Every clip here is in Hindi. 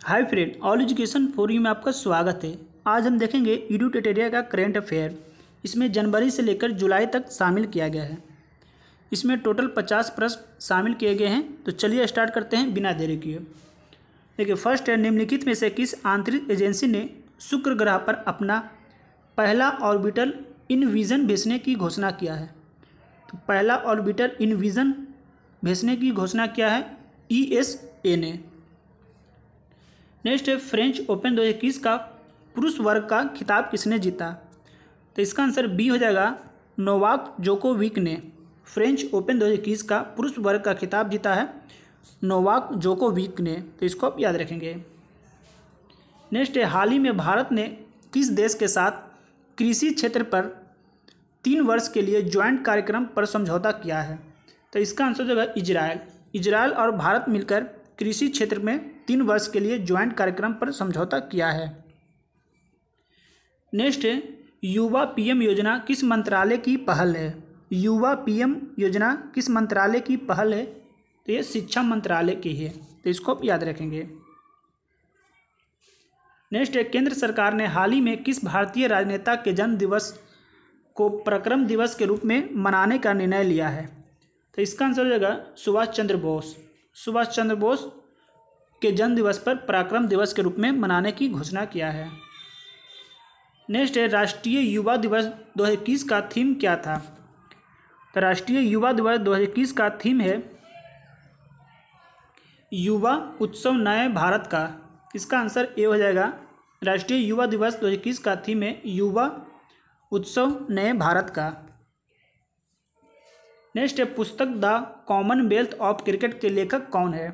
Hi friend, all education for you में आपका स्वागत है। आज हम देखेंगे एडुटेरिया का करेंट अफेयर। इसमें जनवरी से लेकर जुलाई तक शामिल किया गया है। इसमें टोटल 50 प्रश्न शामिल किए गए हैं। तो चलिए स्टार्ट करते हैं बिना देरी किए। देखिए, फर्स्ट है, निम्नलिखित में से किस आंतरिक एजेंसी ने शुक्र ग्रह पर अपना पहला ऑर्बिटल इनविजन भेजने की घोषणा किया है? तो पहला ऑर्बिटल इनविजन भेजने की घोषणा किया है ESA ने। नेक्स्ट है, फ्रेंच ओपन 2021 का पुरुष वर्ग का खिताब किसने जीता? तो इसका आंसर बी हो जाएगा, नोवाक जोकोविक ने। फ्रेंच ओपन 2021 का पुरुष वर्ग का खिताब जीता है नोवाक जोकोविक ने। तो इसको आप याद रखेंगे। नेक्स्ट है, हाल ही में भारत ने किस देश के साथ कृषि क्षेत्र पर 3 वर्ष के लिए ज्वाइंट कार्यक्रम पर समझौता किया है? तो इसका आंसर हो जाएगा इजराइल। इजराइल और भारत मिलकर कृषि क्षेत्र में 3 वर्ष के लिए ज्वाइंट कार्यक्रम पर समझौता किया है। नेक्स्ट है, युवा PM योजना किस मंत्रालय की पहल है? युवा PM योजना किस मंत्रालय की पहल है? तो ये शिक्षा मंत्रालय की है। तो इसको आप याद रखेंगे। नेक्स्ट है, केंद्र सरकार ने हाल ही में किस भारतीय राजनेता के जन्म दिवस को पराक्रम दिवस के रूप में मनाने का निर्णय लिया है? तो इसका आंसर हो जाएगा सुभाष चंद्र बोस। सुभाष चंद्र बोस के जन्म दिवस पर पराक्रम दिवस के रूप में मनाने की घोषणा किया है। नेक्स्ट है, राष्ट्रीय युवा दिवस 2021 का थीम क्या था? तो राष्ट्रीय युवा दिवस 2021 का थीम है युवा उत्सव नए भारत का। इसका आंसर ए हो जाएगा। राष्ट्रीय युवा दिवस 2021 का थीम है युवा उत्सव नए भारत का। नेक्स्ट है, पुस्तक द कॉमनवेल्थ ऑफ क्रिकेट के लेखक कौन है?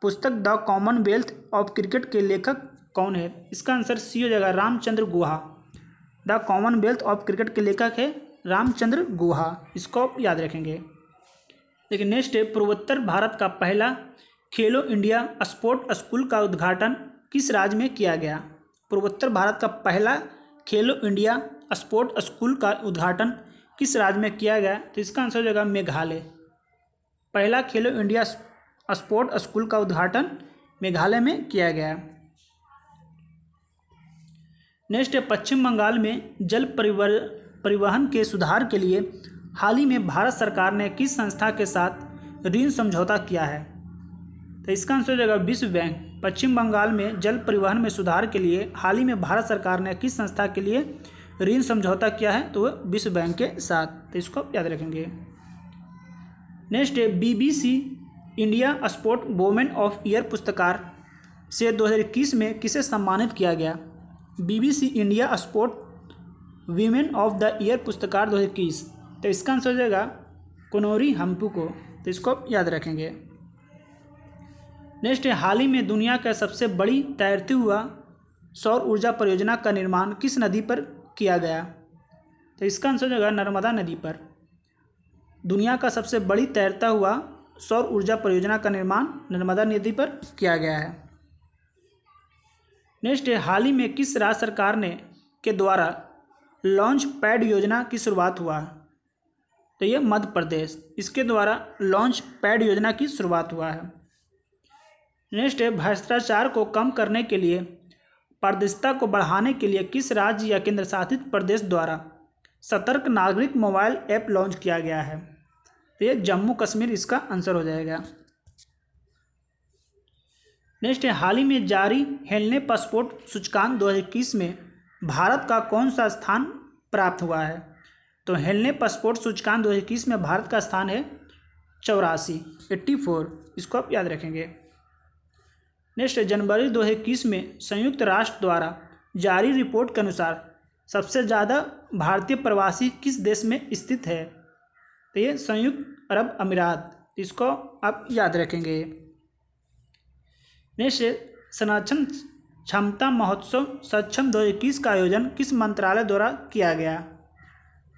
पुस्तक द कॉमनवेल्थ ऑफ क्रिकेट के लेखक कौन है? इसका आंसर सी हो जाएगा, Ramachandra Guha. The Commonwealth of cricket के लेखक है रामचंद्र गुहा। इसको आप याद रखेंगे। लेकिन नेक्स्ट है, पूर्वोत्तर भारत का पहला खेलो इंडिया स्पोर्ट स्कूल का उद्घाटन किस राज्य में किया गया? पूर्वोत्तर भारत का पहला खेलो इंडिया स्पोर्ट स्कूल का उद्घाटन किस राज्य में किया गया? तो इसका आंसर हो जाएगा मेघालय। पहला खेलो इंडिया स्पोर्ट स्कूल का उद्घाटन मेघालय में किया गया। नेक्स्ट है, पश्चिम बंगाल में जल परिवहन के सुधार के लिए हाल ही में भारत सरकार ने किस संस्था के साथ ऋण समझौता किया है? तो इसका आंसर हो जाएगा विश्व बैंक। पश्चिम बंगाल में जल परिवहन में सुधार के लिए हाल ही में भारत सरकार ने किस संस्था के लिए ऋण समझौता किया है? तो वह विश्व बैंक के साथ। तो इसको आप याद रखेंगे। नेक्स्ट है, BBC India sport women of year पुरस्कार से 2021 में किसे सम्मानित किया गया? BBC India sport women of the year पुरस्कार 2021। तो इसका आंसर हो जाएगा कोनोरी हम्पू को। तो इसको आप याद रखेंगे। नेक्स्ट है, हाल ही में दुनिया का सबसे बड़ी तैरती हुआ सौर ऊर्जा परियोजना का निर्माण किस नदी पर किया गया? तो इसका आंसर हो जाएगा नर्मदा नदी पर। दुनिया का सबसे बड़ी तैरता हुआ सौर ऊर्जा परियोजना का निर्माण नर्मदा नदी पर किया गया है। नेक्स्ट है, हाल ही में किस राज्य सरकार ने के द्वारा लॉन्च पैड योजना की शुरुआत हुआ? तो ये मध्य प्रदेश, इसके द्वारा लॉन्च पैड योजना की शुरुआत हुआ है। नेक्स्ट है, भ्रष्टाचार को कम करने के लिए पारदर्शिता को बढ़ाने के लिए किस राज्य या केंद्र शासित प्रदेश द्वारा सतर्क नागरिक मोबाइल ऐप लॉन्च किया गया है? तो ये जम्मू कश्मीर इसका आंसर हो जाएगा। नेक्स्ट है, हाल ही में जारी हेलने पासपोर्ट सूचकांक 2021 में भारत का कौन सा स्थान प्राप्त हुआ है? तो हेलने पासपोर्ट सूचकांक 2021 में भारत का स्थान है 84। इसको आप याद रखेंगे। नेक्स्ट है, जनवरी 2021 में संयुक्त राष्ट्र द्वारा जारी रिपोर्ट के अनुसार सबसे ज़्यादा भारतीय प्रवासी किस देश में स्थित है? तो ये संयुक्त अरब अमीरात। इसको आप याद रखेंगे। नेक्स्ट है, संरक्षण क्षमता महोत्सव सक्षम 2021 का आयोजन किस मंत्रालय द्वारा किया गया?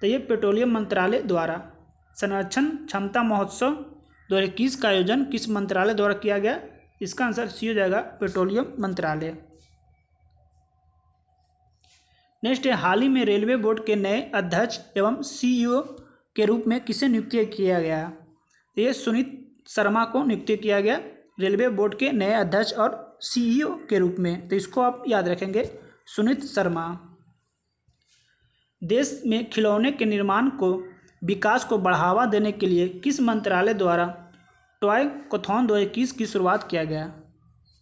तो ये पेट्रोलियम मंत्रालय द्वारा। संरक्षण क्षमता महोत्सव 2021 का आयोजन किस मंत्रालय द्वारा किया गया? इसका आंसर सी हो जाएगा, पेट्रोलियम मंत्रालय। नेक्स्ट है, हाल ही में रेलवे बोर्ड के नए अध्यक्ष एवं CEO के रूप में किसे नियुक्त किया गया? तो ये सुनीत शर्मा को नियुक्त किया गया रेलवे बोर्ड के नए अध्यक्ष और CEO के रूप में, तो इसको आप याद रखेंगे, सुनीत शर्मा। देश में खिलौने के निर्माण को विकास को बढ़ावा देने के लिए किस मंत्रालय द्वारा टॉय कथॉन 2021 की शुरुआत किया गया?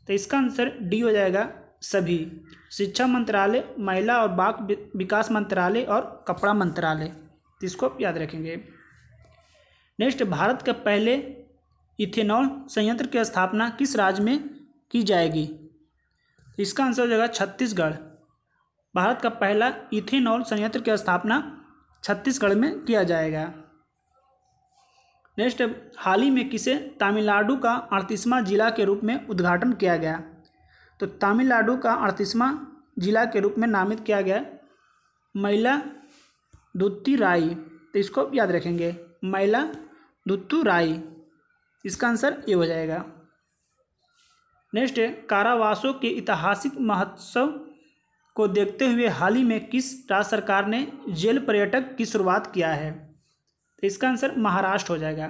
तो इसका आंसर डी हो जाएगा, सभी। शिक्षा मंत्रालय, महिला और बाल विकास मंत्रालय और कपड़ा मंत्रालय, तो इसको आप याद रखेंगे। नेक्स्ट, भारत के पहले इथेनॉल संयंत्र की स्थापना किस राज्य में की जाएगी? तो इसका आंसर हो जाएगा छत्तीसगढ़। भारत का पहला इथेनॉल संयंत्र की स्थापना छत्तीसगढ़ में किया जाएगा। नेक्स्ट, हाल ही में किसे तमिलनाडु का 38वां जिला के रूप में उद्घाटन किया गया? तो तमिलनाडु का 38वां जिला के रूप में नामित किया गया मयिलादुथुराई, तो इसको याद रखेंगे, मयिलादुथुराई। इसका आंसर ये हो जाएगा। नेक्स्ट है, कारावासों के ऐतिहासिक महोत्सव को देखते हुए हाल ही में किस राज्य सरकार ने जेल पर्यटक की शुरुआत किया है? तो इसका आंसर महाराष्ट्र हो जाएगा।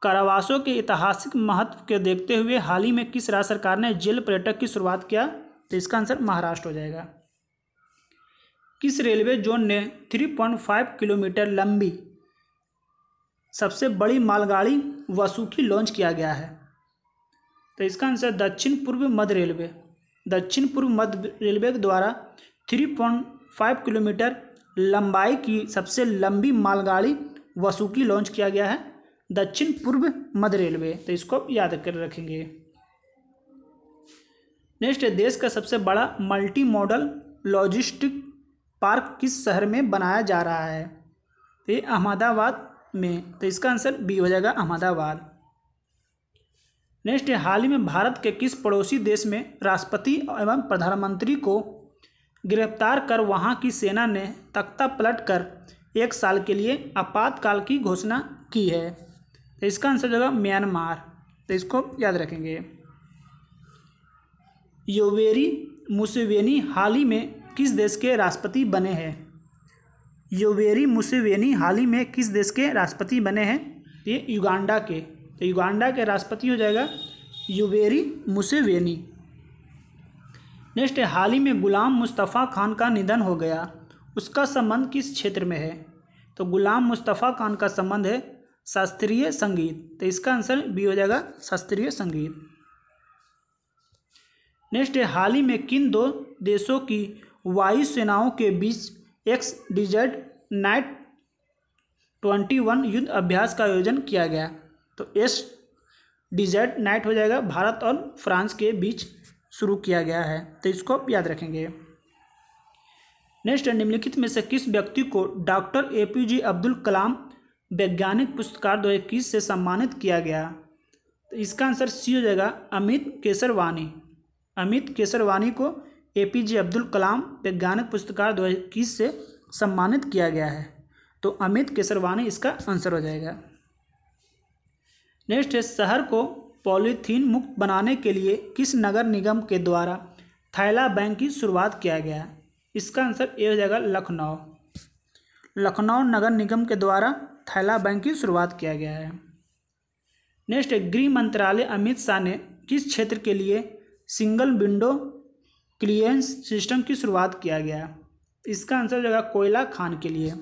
कारावासों के ऐतिहासिक महत्व को देखते हुए हाल ही में किस राज्य सरकार ने जेल पर्यटक की शुरुआत किया? तो इसका आंसर महाराष्ट्र हो जाएगा। किस रेलवे जोन ने 3.5 किलोमीटर लंबी सबसे बड़ी मालगाड़ी वासुकी लॉन्च किया गया है? तो इसका आंसर दक्षिण पूर्व मध्य रेलवे। दक्षिण पूर्व मध्य रेलवे के द्वारा 3.5 किलोमीटर लंबाई की सबसे लंबी मालगाड़ी वासुकी लॉन्च किया गया है, दक्षिण पूर्व मध्य रेलवे, तो इसको याद कर रखेंगे। नेक्स्ट, देश का सबसे बड़ा मल्टी मॉडल लॉजिस्टिक पार्क किस शहर में बनाया जा रहा है? तो ये अहमदाबाद में, तो इसका आंसर बी हो जाएगा, अहमदाबाद। नेक्स्ट, हाल ही में भारत के किस पड़ोसी देश में राष्ट्रपति एवं प्रधानमंत्री को गिरफ्तार कर वहां की सेना ने तख्ता पलट कर 1 साल के लिए आपातकाल की घोषणा की है? तो इसका आंसर होगा म्यांमार, तो इसको याद रखेंगे। योवेरी मुसेवेनी हाल ही में किस देश के राष्ट्रपति बने हैं? योवेरी मुसेवेनी हाल ही में किस देश के राष्ट्रपति बने हैं? ये युगांडा के, तो युगांडा के राष्ट्रपति हो जाएगा योवेरी मुसेवेनी। नेक्स्ट, हाल ही में गुलाम मुस्तफ़ा खान का निधन हो गया, उसका संबंध किस क्षेत्र में है? तो गुलाम मुस्तफ़ा खान का संबंध है शास्त्रीय संगीत, तो इसका आंसर बी हो जाएगा, शास्त्रीय संगीत। नेक्स्ट, हाल ही में किन 2 देशों की वायु सेनाओं के बीच XDZ नाइट 21 युद्ध अभ्यास का आयोजन किया गया? तो XDZ नाइट हो जाएगा, भारत और फ्रांस के बीच शुरू किया गया है, तो इसको आप याद रखेंगे। नेक्स्ट, निम्नलिखित में से किस व्यक्ति को डॉक्टर APJ अब्दुल कलाम वैज्ञानिक पुरस्कार 2021 से सम्मानित किया गया? तो इसका आंसर सी हो जाएगा, अमित केसरवानी। अमित केसरवानी को APJ अब्दुल कलाम वैज्ञानिक पुरस्कार 2021 से सम्मानित किया गया है, तो अमित केसरवानी इसका आंसर हो जाएगा। नेक्स्ट है, शहर को पॉलीथीन मुक्त बनाने के लिए किस नगर निगम के द्वारा थैला बैंक की शुरुआत किया गया? इसका आंसर ए हो जाएगा, लखनऊ। लखनऊ नगर निगम के द्वारा थैला बैंक की शुरुआत किया गया है। नेक्स्ट है, गृह मंत्रालय अमित शाह ने किस क्षेत्र के लिए सिंगल विंडो क्लियरेंस सिस्टम की शुरुआत किया गया? इसका आंसर हो जाएगा, कोयला खान के लिए।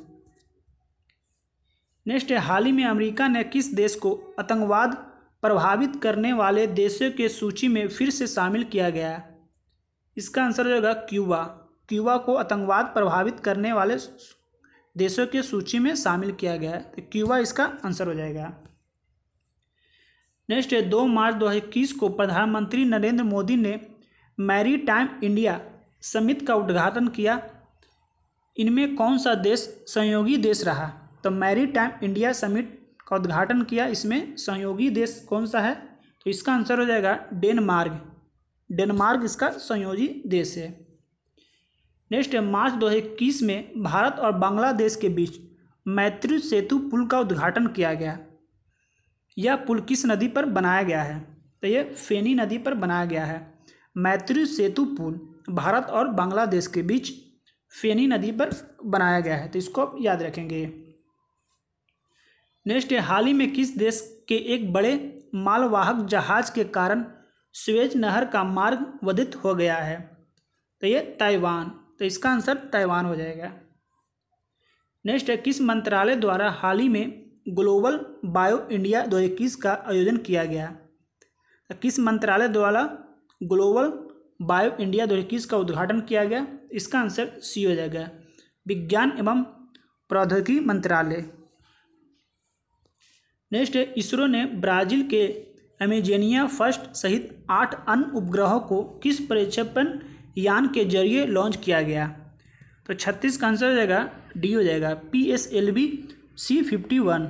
नेक्स्ट है, हाल ही में अमेरिका ने किस देश को आतंकवाद प्रभावित करने वाले देशों के सूची में फिर से शामिल किया गया? इसका आंसर हो जाएगा, क्यूबा। क्यूबा को आतंकवाद प्रभावित करने वाले देशों के सूची में शामिल किया गया है, तो क्यूबा इसका आंसर हो जाएगा। नेक्स्ट है, 2 मार्च 2021 को प्रधानमंत्री नरेंद्र मोदी ने मैरीटाइम इंडिया समिट का उद्घाटन किया, इनमें कौन सा देश सहयोगी देश रहा? तो मैरीटाइम इंडिया समिट का उद्घाटन किया, इसमें सहयोगी देश कौन सा है? तो इसका आंसर हो जाएगा, डेनमार्क। डेनमार्क इसका सहयोगी देश है। नेक्स्ट है, मार्च 2021 में भारत और बांग्लादेश के बीच मैत्री सेतु पुल का उद्घाटन किया गया। यह पुल किस नदी पर बनाया गया है? तो यह फेनी नदी पर बनाया गया है। मैत्री सेतु पुल भारत और बांग्लादेश के बीच फेनी नदी पर बनाया गया है, तो इसको आप याद रखेंगे। नेक्स्ट है, हाल ही में किस देश के एक बड़े मालवाहक जहाज के कारण स्वेज नहर का मार्ग वर्धित हो गया है? तो ये ताइवान, तो इसका आंसर ताइवान हो जाएगा। नेक्स्ट है, किस मंत्रालय द्वारा हाल ही में ग्लोबल बायो इंडिया 2021 का आयोजन किया गया? तो किस मंत्रालय द्वारा ग्लोबल बायो इंडिया 2021 का उद्घाटन किया गया? इसका आंसर सी हो जाएगा, विज्ञान एवं प्रौद्योगिकी मंत्रालय। नेक्स्ट है, इसरो ने ब्राजील के अमेजोनिया फर्स्ट सहित 8 अन्य उपग्रहों को किस प्रक्षेपण यान के जरिए लॉन्च किया गया? तो 36 का आंसर हो जाएगा डी हो जाएगा, PSLV C-51।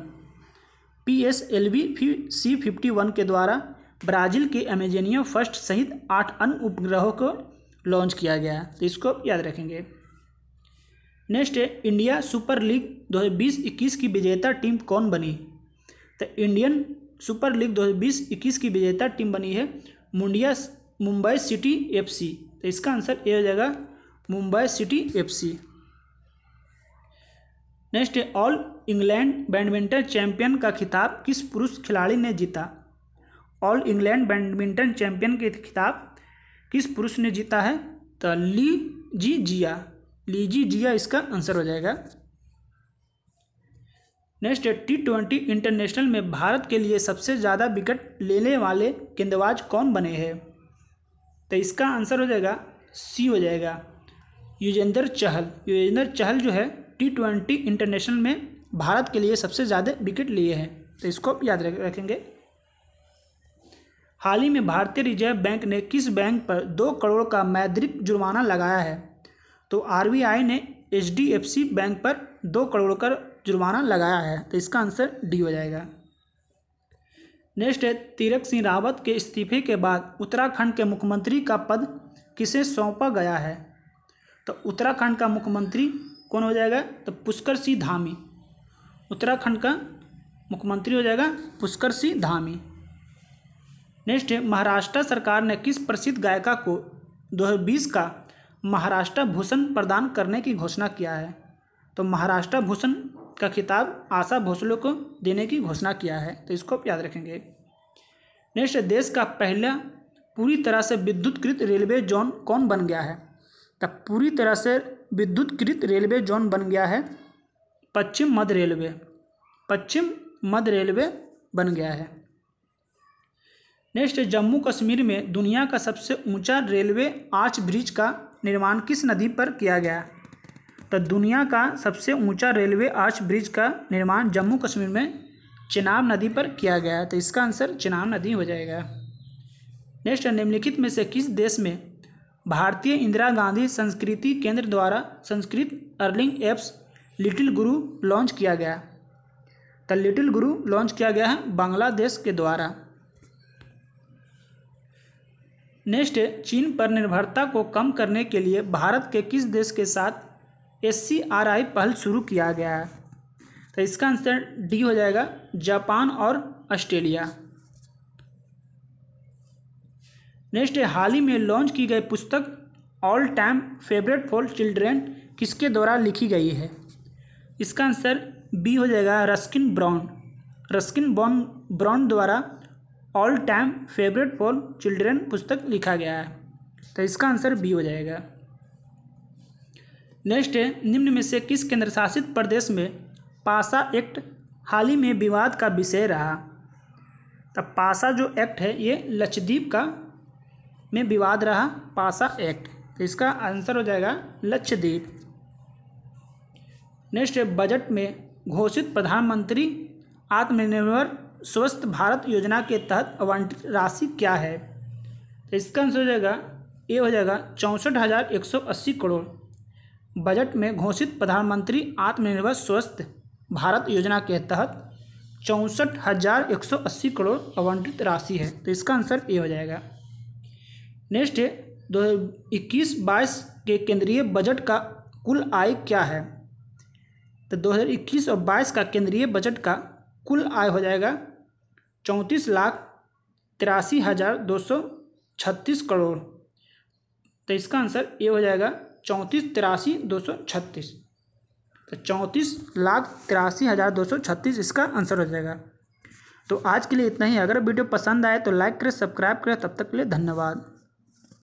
PSLV C-51 के द्वारा ब्राजील के अमेजोनिया फर्स्ट सहित 8 अन्य उपग्रहों को लॉन्च किया गया, तो इसको याद रखेंगे। नेक्स्ट है, इंडिया सुपर लीग 2020-21 की विजेता टीम कौन बनी? तो इंडियन सुपर लीग 2020-21 की विजेता टीम बनी है मुंबई सिटी FC, तो इसका आंसर ए हो जाएगा, मुंबई सिटी FC। नेक्स्ट है, ऑल इंग्लैंड बैडमिंटन चैंपियन का खिताब किस पुरुष खिलाड़ी ने जीता? ऑल इंग्लैंड बैडमिंटन चैंपियन के खिताब किस पुरुष ने जीता है? तो लीजी जिया इसका आंसर हो जाएगा। नेक्स्ट है, T20 इंटरनेशनल में भारत के लिए सबसे ज़्यादा विकेट लेने वाले गेंदबाज कौन बने हैं? तो इसका आंसर हो जाएगा सी हो जाएगा, युजवेंद्र चहल। युजवेंद्र चहल जो है T20 इंटरनेशनल में भारत के लिए सबसे ज़्यादा विकेट लिए हैं, तो इसको याद रखेंगे। हाल ही में भारतीय रिजर्व बैंक ने किस बैंक पर 2 करोड़ का मौद्रिक जुर्माना लगाया है? तो RBI ने HDFC बैंक पर 2 करोड़ का जुर्माना लगाया है, तो इसका आंसर डी हो जाएगा। नेक्स्ट है, तीरथ सिंह रावत के इस्तीफे के बाद उत्तराखंड के मुख्यमंत्री का पद किसे सौंपा गया है? तो उत्तराखंड का मुख्यमंत्री कौन हो जाएगा? तो पुष्कर सिंह धामी। उत्तराखंड का मुख्यमंत्री हो जाएगा पुष्कर सिंह धामी। नेक्स्ट है, महाराष्ट्र सरकार ने किस प्रसिद्ध गायिका को 2020 का महाराष्ट्र भूषण प्रदान करने की घोषणा किया है? तो महाराष्ट्र भूषण का खिताब आशा भोसले को देने की घोषणा किया है, तो इसको आप याद रखेंगे। नेक्स्ट, देश का पहला पूरी तरह से विद्युतकृत रेलवे जोन कौन बन गया है? तब पूरी तरह से विद्युतकृत रेलवे जोन बन गया है पश्चिम मध्य रेलवे बन गया है। नेक्स्ट, जम्मू कश्मीर में दुनिया का सबसे ऊंचा रेलवे आर्च ब्रिज का निर्माण किस नदी पर किया गया? तो दुनिया का सबसे ऊंचा रेलवे आर्च ब्रिज का निर्माण जम्मू कश्मीर में चेनाब नदी पर किया गया है, तो इसका आंसर चेनाब नदी हो जाएगा। नेक्स्ट, निम्नलिखित में से किस देश में भारतीय इंदिरा गांधी संस्कृति केंद्र द्वारा संस्कृत अर्निंग एप्स लिटिल गुरु लॉन्च किया गया? तो लिटिल गुरु लॉन्च किया गया है बांग्लादेश के द्वारा। नेक्स्ट, चीन पर निर्भरता को कम करने के लिए भारत के किस देश के साथ SCRI पहल शुरू किया गया है? तो इसका आंसर डी हो जाएगा, जापान और ऑस्ट्रेलिया। नेक्स्ट, हाल ही में लॉन्च की गई पुस्तक all time favourite for children किसके द्वारा लिखी गई है? इसका आंसर बी हो जाएगा, रस्किन ब्राउन द्वारा all time favourite for children पुस्तक लिखा गया है, तो इसका आंसर बी हो जाएगा। नेक्स्ट है, निम्न में से किस केंद्र शासित प्रदेश में पासा एक्ट हाल ही में विवाद का विषय रहा? तब पासा जो एक्ट है ये लक्षद्वीप का में विवाद रहा, पासा एक्ट, तो इसका आंसर हो जाएगा लक्षद्वीप। नेक्स्ट है, बजट में घोषित प्रधानमंत्री आत्मनिर्भर स्वस्थ भारत योजना के तहत आवंटित राशि क्या है? तो इसका आंसर हो जाएगा ए हो जाएगा 64,180 करोड़। बजट में घोषित प्रधानमंत्री आत्मनिर्भर स्वस्थ भारत योजना के तहत 64,180 करोड़ आवंटित राशि है, तो इसका आंसर ए हो जाएगा। नेक्स्ट है, 2021-22 के केंद्रीय बजट का कुल आय क्या है? तो 2021 और 22 का केंद्रीय बजट का कुल आय हो जाएगा 34,83,236 करोड़, तो इसका आंसर ए हो जाएगा 34,83,236, तो 34,83,236 इसका आंसर हो जाएगा। तो आज के लिए इतना ही। अगर वीडियो पसंद आए तो लाइक करें, सब्सक्राइब करें। तब तक के लिए धन्यवाद।